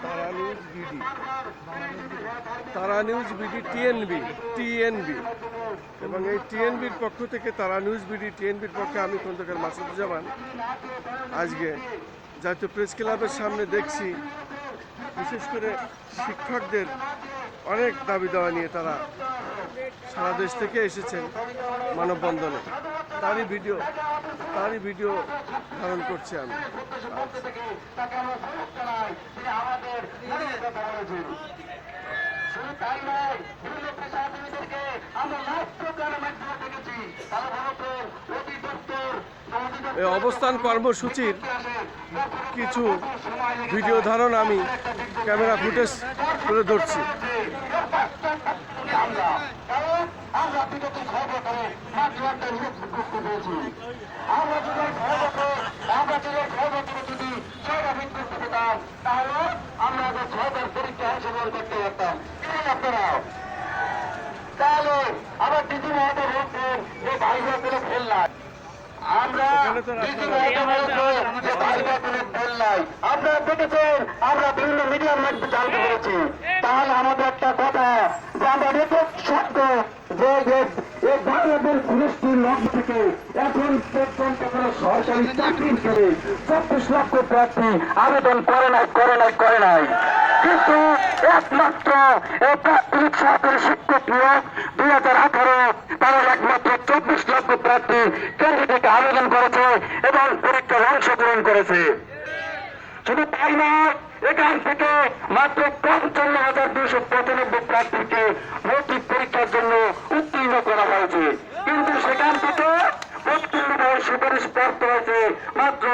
তারা news BD, তারা news BD TNB এবং এই টিএনবির পক্ষ থেকে তারা নিউজ বিডি টিএনবির পক্ষে আমি খন্দকার মাসুদুজ্জামান আজকে জাতীয় প্রেস ক্লাবের সামনে দেখছি বিশেষ করে শিক্ষকদের অনেক দাবি দেওয়া নিয়ে তারা সারা দেশ থেকে এসেছেন মানববন্ধনে। তারই ভিডিও ধারণ করছি আমি। এই অবস্থান কর্মসূচির কিছু ভিডিও ধারণ আমি ক্যামেরা ফুটেজ তুলে ধরছি। আবার কিছু মহাদের যে ভাইগুলো ফেললাম আপনারা দেখেছেন, আমরা বিভিন্ন মিডিয়ার মধ্যে জানতে পেরেছি। তাহলে আমাদের একটা কথা যে আমরা রেকর্ড শব্দ যে বাংলাদেশ পুলিশটির লক্ষ থেকে এখন পর্যন্ত কোন সরকারি চাকরির করে 24 লক্ষ প্রার্থী আবেদন করে নাই কিন্তু একমাত্র এই প্রাথমিক সরকারি শিক্ষক নিয়োগ 2018 তারা একমাত্র 24 লক্ষ প্রার্থী কেন্দ্র থেকে আবেদন করেছে এবং পরীক্ষায় অংশগ্রহণ করেছে। শুধু তাই নয়, এখান থেকে মাত্র 55,295 প্রার্থীকে মৌখিক পরীক্ষার জন্য উত্তীর্ণ করা হয়েছে, কিন্তু সেখান থেকে উত্তীর্ণ সুপারিশ প্রাপ্ত হয়েছে মাত্র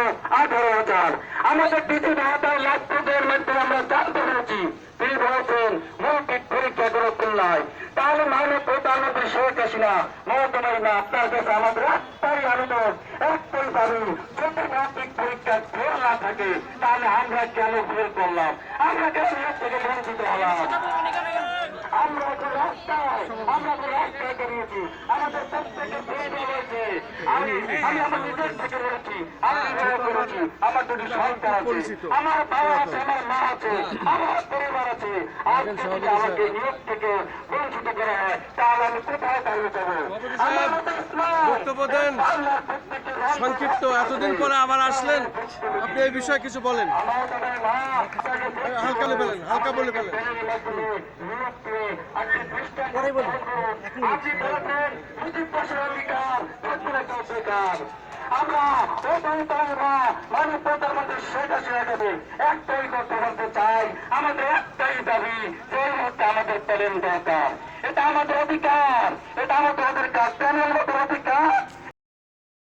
18,000। আমাদের ডিজি মহোদয় ল্যাপটপের মাধ্যমে আমরা জানতে পেরেছি তিনি বলেছেন মৌখিক পরীক্ষা কোনো নাই। তাহলে মাননীয় প্রধানমন্ত্রী শেখ হাসিনা মহোদয় না, আপনার কাছে আমাদের একটাই আবেদন, একটাই দাবি, যদি মৌখিক পরীক্ষা ফেল না থাকে তাহলে আমরা কেন ফেল করলাম, আমরা কেন এর থেকে বঞ্চিত হলাম? আমরা তো রাস্তায় বেরিয়েছি, আমাদের প্রত্যেকে বেরিয়ে রয়েছে। আমি আমার নিজের থেকে বলেছি, আমি করেছি, আমার দুটি সন্তান আছে, আমার বাবা আছে, আমার মা আছে, আমার পরিবার আছে। আর যদি আমাকে নিয়োগ থেকে বঞ্চিত করা হয় তাহলে আমি কোথায় দাঁড়িয়ে যাবো? বক্তব্য দেন সংক্ষিপ্ত। এতদিন পরে আবার আসলেন, আপনি এই বিষয়ে কিছু বলেন। হালকা বলে ফেলেন। আমরা মাননীয় প্রধানমন্ত্রী শেখ হাসিনা কাছে একটাই কথা বলতে চাই, আমাদের একটাই দাবি, যে মুহূর্তে আমাদের প্যানেল দরকার, এটা আমাদের অধিকার, এটা আমাদের অধিকার। প্যানেল